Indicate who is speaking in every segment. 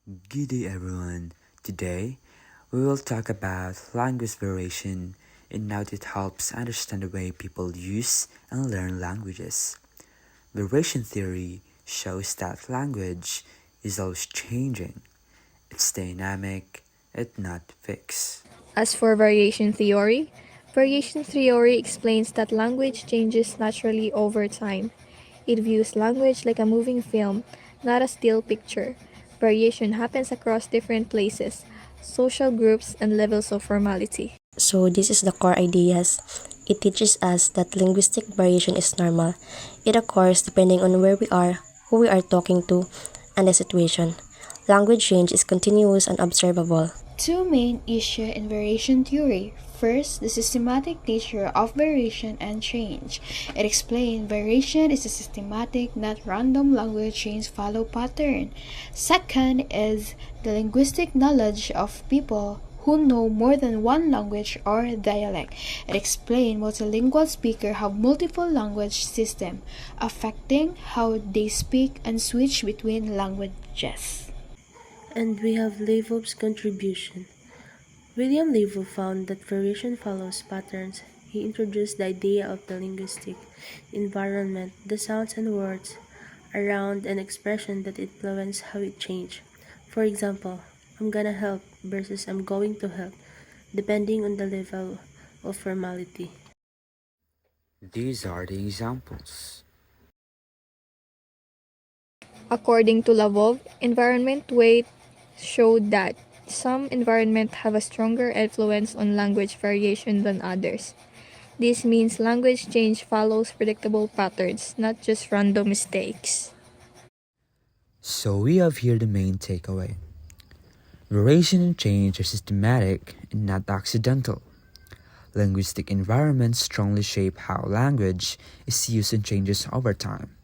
Speaker 1: Good day, everyone. Today, we will talk about language variation and how it helps understand the way people use and learn languages. Variation theory shows that language is always changing. It's dynamic, it's not fixed.
Speaker 2: As for variation theory explains that language changes naturally over time. It views language like a moving film, not a still picture. Variation happens across different places, social groups, and levels of formality.
Speaker 3: So this is the core ideas. It teaches us that linguistic variation is normal. It occurs depending on where we are, who we are talking to, and the situation. Language change is continuous and observable.
Speaker 4: Two main issues in variation theory. First, the systematic nature of variation and change. It explains variation is a systematic, not random language change follow pattern. Second is the linguistic knowledge of people who know more than one language or dialect. It explains multilingual speakers have multiple language systems, affecting how they speak and switch between languages.
Speaker 3: And we have Leibov's contribution. William Leibov found that variation follows patterns. He introduced the idea of the linguistic environment, the sounds and words around an expression that influence how it change. For example, I'm gonna help versus I'm going to help, depending on the level of formality.
Speaker 1: These are the examples.
Speaker 2: According to Lavov, environment weight showed that some environments have a stronger influence on language variation than others. This means language change follows predictable patterns, not just random mistakes.
Speaker 1: So we have here the main takeaway. Variation and change are systematic and not accidental. Linguistic environments strongly shape how language is used and changes over time.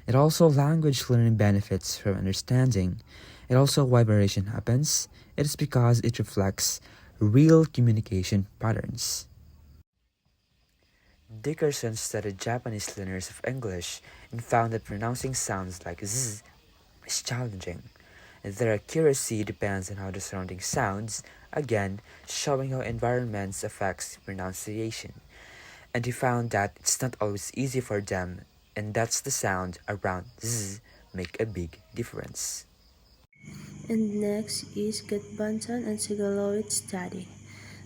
Speaker 1: It also language learning benefits from understanding. It also why variation happens. It is because it reflects real communication patterns. Dickerson studied Japanese learners of English and found that pronouncing sounds like z is challenging. Their accuracy depends on how the surrounding sounds, again showing how environments affects pronunciation. And he found that it's not always easy for them, and that's the sound around z make a big difference.
Speaker 3: And next is Gutbunton and Sigalowitz study.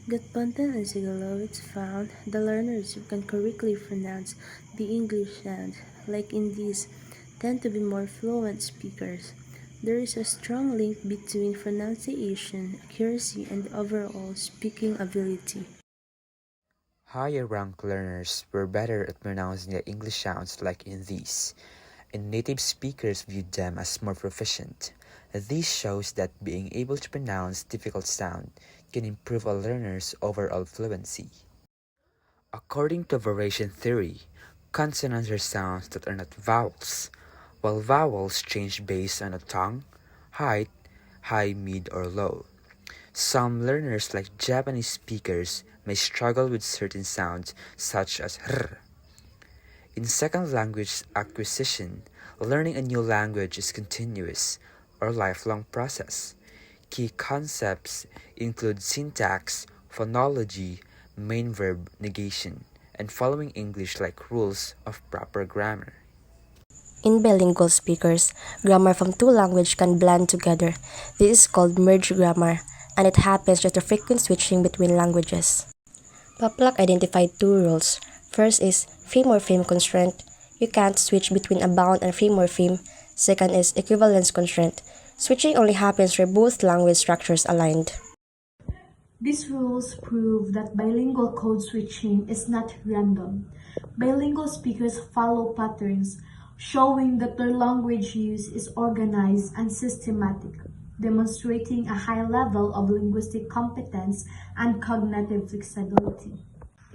Speaker 3: Gutbunton and Sigalowitz found the learners who can correctly pronounce the English sound, like in these, tend to be more fluent speakers. There is a strong link between pronunciation, accuracy, and overall speaking ability.
Speaker 1: Higher ranked learners were better at pronouncing the English sounds like in these, and native speakers viewed them as more proficient. This shows that being able to pronounce difficult sound can improve a learner's overall fluency. According to variation theory, consonants are sounds that are not vowels, while vowels change based on a tongue, height, high, mid, or low. Some learners, like Japanese speakers, may struggle with certain sounds such as r. In second language acquisition, learning a new language is continuous or lifelong process. Key concepts include syntax, phonology, main verb negation, and following English like rules of proper grammar.
Speaker 3: In bilingual speakers, grammar from two languages can blend together. This is called merged grammar, and it happens due to frequent switching between languages. Poplak identified two rules. First is femorpheme constraint. You can't switch between a bound and femorpheme. Second is equivalence constraint. Switching only happens where both language structures aligned.
Speaker 5: These rules prove that bilingual code switching is not random. Bilingual speakers follow patterns, showing that their language use is organized and systematic, demonstrating a high level of linguistic competence and cognitive flexibility.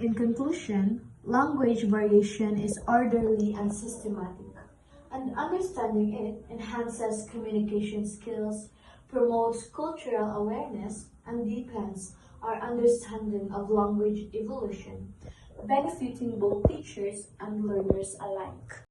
Speaker 5: In conclusion, language variation is orderly and systematic, and understanding it enhances communication skills, promotes cultural awareness, and deepens our understanding of language evolution, benefiting both teachers and learners alike.